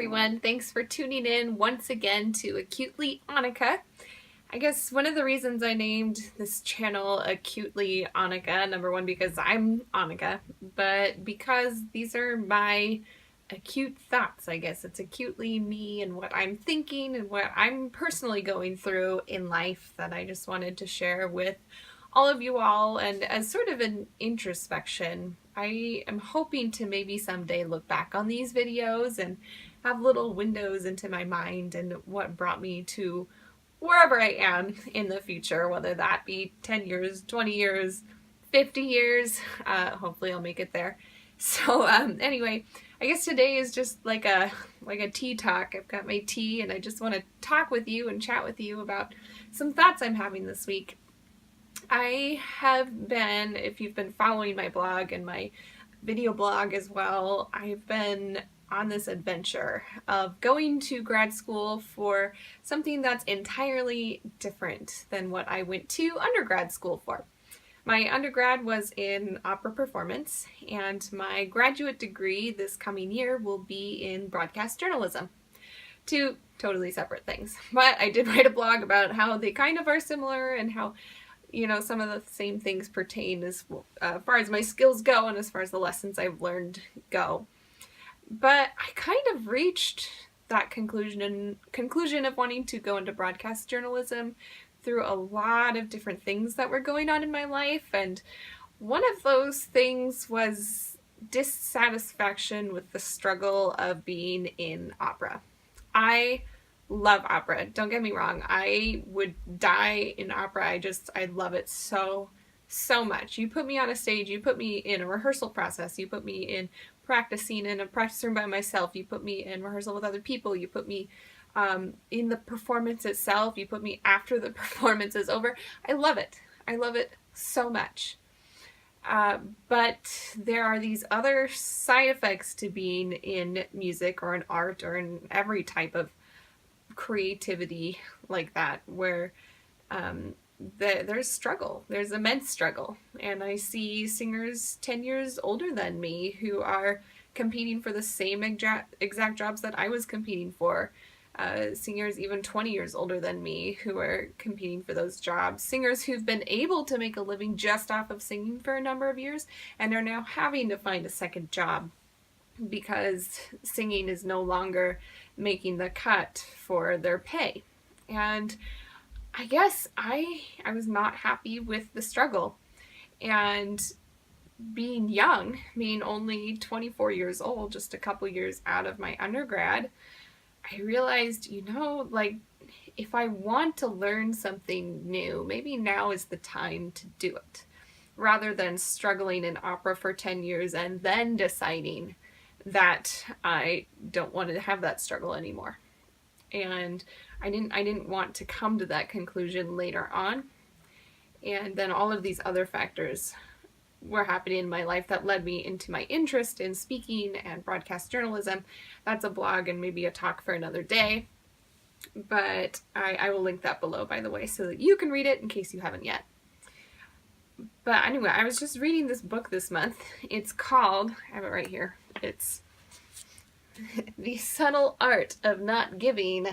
everyone. Thanks for tuning in once again to Acutely Anikka. I guess one of the reasons I named this channel Acutely Anikka, number one, because I'm Anikka, but because these are my acute thoughts, I guess. It's acutely me and what I'm thinking and what I'm personally going through in life that I just wanted to share with all of you all, and as sort of an introspection. I am hoping to maybe someday look back on these videos and have little windows into my mind and what brought me to wherever I am in the future, whether that be 10 years, 20 years, 50 years. Hopefully I'll make it there. So anyway, I guess today is just like a tea talk. I've got my tea and I just want to talk with you and chat with you about some thoughts I'm having this week. I have been, if you've been following my blog and my video blog as well, I've been on this adventure of going to grad school for something that's entirely different than what I went to undergrad school for. My undergrad was in opera performance, and my graduate degree this coming year will be in broadcast journalism. Two totally separate things. But I did write a blog about how they kind of are similar and how, you know, some of the same things pertain as far as my skills go and as far as the lessons I've learned go. But I kind of reached that conclusion of wanting to go into broadcast journalism through a lot of different things that were going on in my life, and one of those things was dissatisfaction with the struggle of being in opera. I love opera. Don't get me wrong. I would die in opera. I love it so much. You put me on a stage, you put me in a rehearsal process, you put me in practicing in a practice room by myself, you put me in rehearsal with other people, you put me in the performance itself, you put me after the performance is over. I love it. I love it so much. But there are these other side effects to being in music or in art or in every type of creativity like that, where there's struggle. There's immense struggle. And I see singers 10 years older than me who are competing for the same exact jobs that I was competing for. Singers even 20 years older than me who are competing for those jobs. Singers who've been able to make a living just off of singing for a number of years and are now having to find a second job because singing is no longer making the cut for their pay. And I guess I was not happy with the struggle. And being young, being only 24 years old, just a couple years out of my undergrad, I realized, if I want to learn something new, maybe now is the time to do it, rather than struggling in opera for 10 years and then deciding that I don't want to have that struggle anymore. And I didn't want to come to that conclusion later on. And then all of these other factors were happening in my life that led me into my interest in speaking and broadcast journalism. That's a blog and maybe a talk for another day. But I will link that below, by the way, so that you can read it in case you haven't yet. But anyway, I was just reading this book this month. It's called, I have it right here, it's The Subtle Art of Not Giving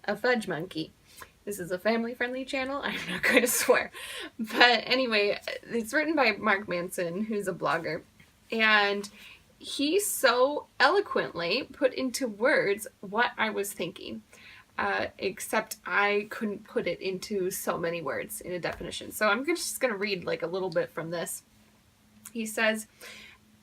a Fudge Monkey. This is a family-friendly channel. I'm not going to swear. But anyway, it's written by Mark Manson, who's a blogger. And he so eloquently put into words what I was thinking. Except I couldn't put it into so many words in a definition. So I'm just going to read a little bit from this. He says,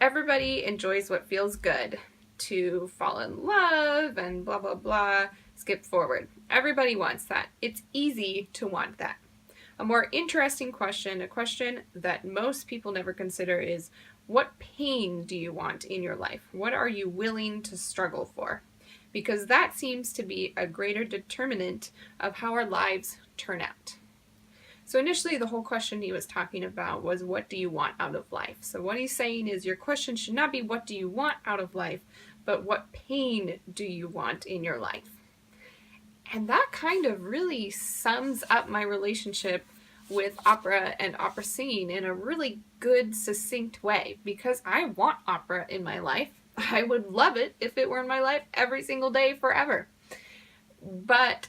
everybody enjoys what feels good. To fall in love and blah, blah, blah. Skip forward. Everybody wants that. It's easy to want that. A more interesting question, a question that most people never consider, is what pain do you want in your life? What are you willing to struggle for? Because that seems to be a greater determinant of how our lives turn out. So initially the whole question he was talking about was, what do you want out of life? So what he's saying is your question should not be what do you want out of life, but what pain do you want in your life? And that kind of really sums up my relationship with opera and opera singing in a really good, succinct way, because I want opera in my life. I would love it if it were in my life every single day forever. But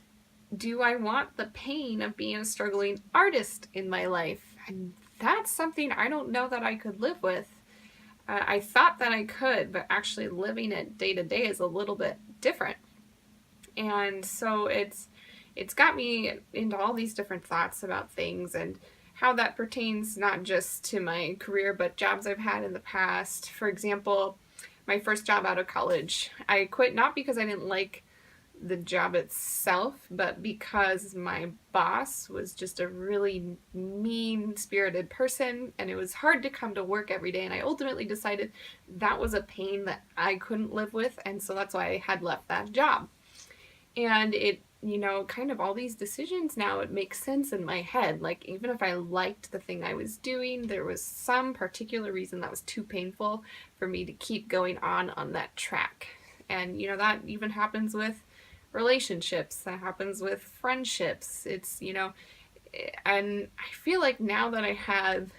do I want the pain of being a struggling artist in my life? And that's something I don't know that I could live with. I thought that I could, but actually living it day to day is a little bit different. And so it's got me into all these different thoughts about things and how that pertains not just to my career, but jobs I've had in the past. For example, my first job out of college, I quit not because I didn't like the job itself, but because my boss was just a really mean-spirited person, and it was hard to come to work every day, and I ultimately decided that was a pain that I couldn't live with, and so that's why I had left that job. And it, kind of all these decisions now, it makes sense in my head. Like, even if I liked the thing I was doing, there was some particular reason that was too painful for me to keep going on that track. And, that even happens with relationships, that happens with friendships. It's, and I feel like now that I have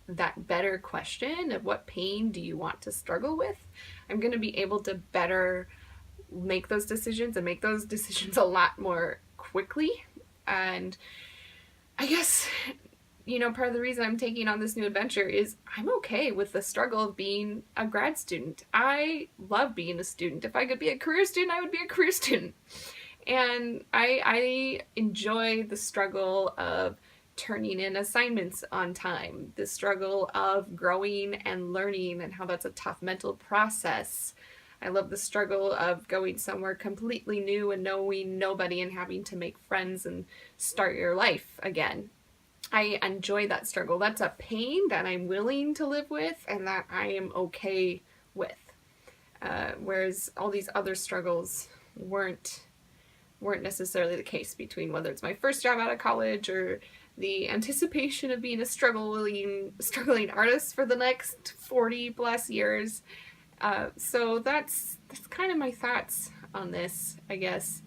that better question of what pain do you want to struggle with, I'm going to be able to better make those decisions and make those decisions a lot more quickly. And I guess, part of the reason I'm taking on this new adventure is I'm okay with the struggle of being a grad student. I love being a student. If I could be a career student, I would be a career student. And I enjoy the struggle of turning in assignments on time, the struggle of growing and learning and how that's a tough mental process. I love the struggle of going somewhere completely new and knowing nobody and having to make friends and start your life again. I enjoy that struggle. That's a pain that I'm willing to live with and that I am okay with. Whereas all these other struggles weren't necessarily the case, between whether it's my first job out of college or the anticipation of being a struggling artist for the next 40 plus years. So that's kind of my thoughts on this, I guess.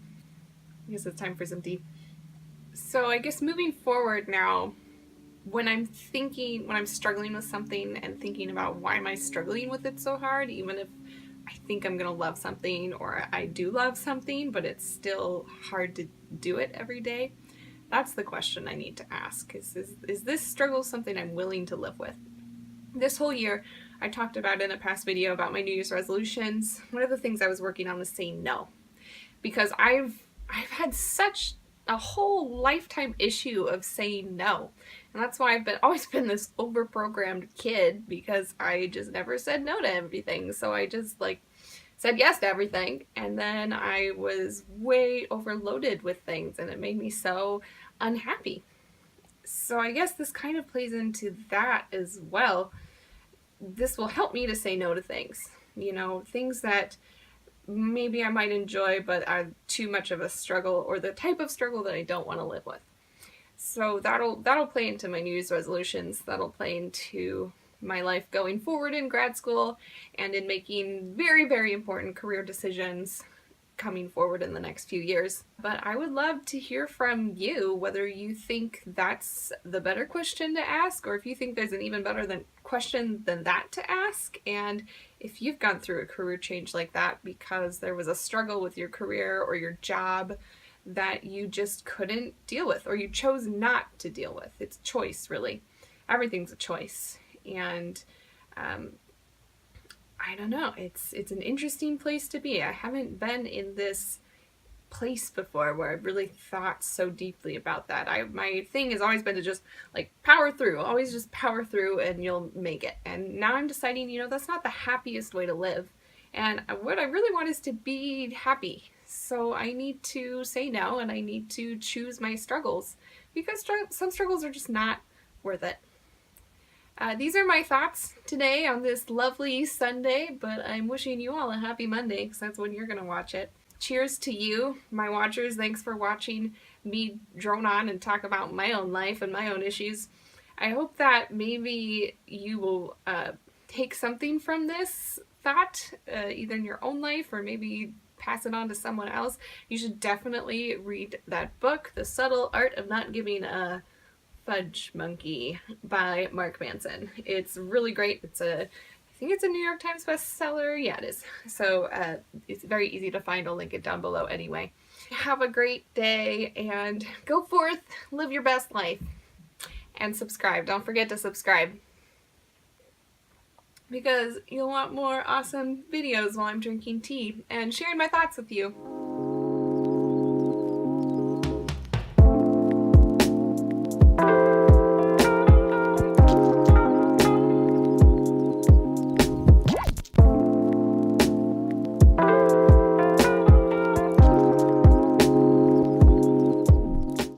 It's time for some tea. So I guess moving forward now, when I'm struggling with something and thinking about why am I struggling with it so hard, even if I think I'm going to love something or I do love something, but it's still hard to do it every day, that's the question I need to ask. Is this struggle something I'm willing to live with? This whole year, I talked about in a past video about my New Year's resolutions. One of the things I was working on was saying no. Because I've had such a whole lifetime issue of saying no. And that's why I've always been this overprogrammed kid, because I just never said no to everything. So I just said yes to everything, and then I was way overloaded with things and it made me so unhappy. So I guess this kind of plays into that as well. This will help me to say no to things, things that maybe I might enjoy but are too much of a struggle, or the type of struggle that I don't want to live with. So that'll play into my New Year's resolutions. That'll play into my life going forward in grad school and in making very, very important career decisions coming forward in the next few years. But I would love to hear from you whether you think that's the better question to ask, or if you think there's an even better question than that to ask, and if you've gone through a career change like that because there was a struggle with your career or your job that you just couldn't deal with, or you chose not to deal with. It's a choice, really. Everything's a choice. And I don't know, it's an interesting place to be. I haven't been in this place before where I've really thought so deeply about that. My thing has always been to just power through, always just power through and you'll make it. And now I'm deciding, that's not the happiest way to live. And what I really want is to be happy. So I need to say no, and I need to choose my struggles, because some struggles are just not worth it. These are my thoughts today on this lovely Sunday, but I'm wishing you all a happy Monday, because that's when you're going to watch it. Cheers to you, my watchers. Thanks for watching me drone on and talk about my own life and my own issues. I hope that maybe you will take something from this thought, either in your own life or maybe pass it on to someone else. You should definitely read that book, The Subtle Art of Not Giving a Fudge Monkey by Mark Manson. It's really great. I think it's a New York Times bestseller. Yeah, it is. So it's very easy to find. I'll link it down below anyway. Have a great day and go forth, live your best life, and subscribe. Don't forget to subscribe, because you'll want more awesome videos while I'm drinking tea and sharing my thoughts with you.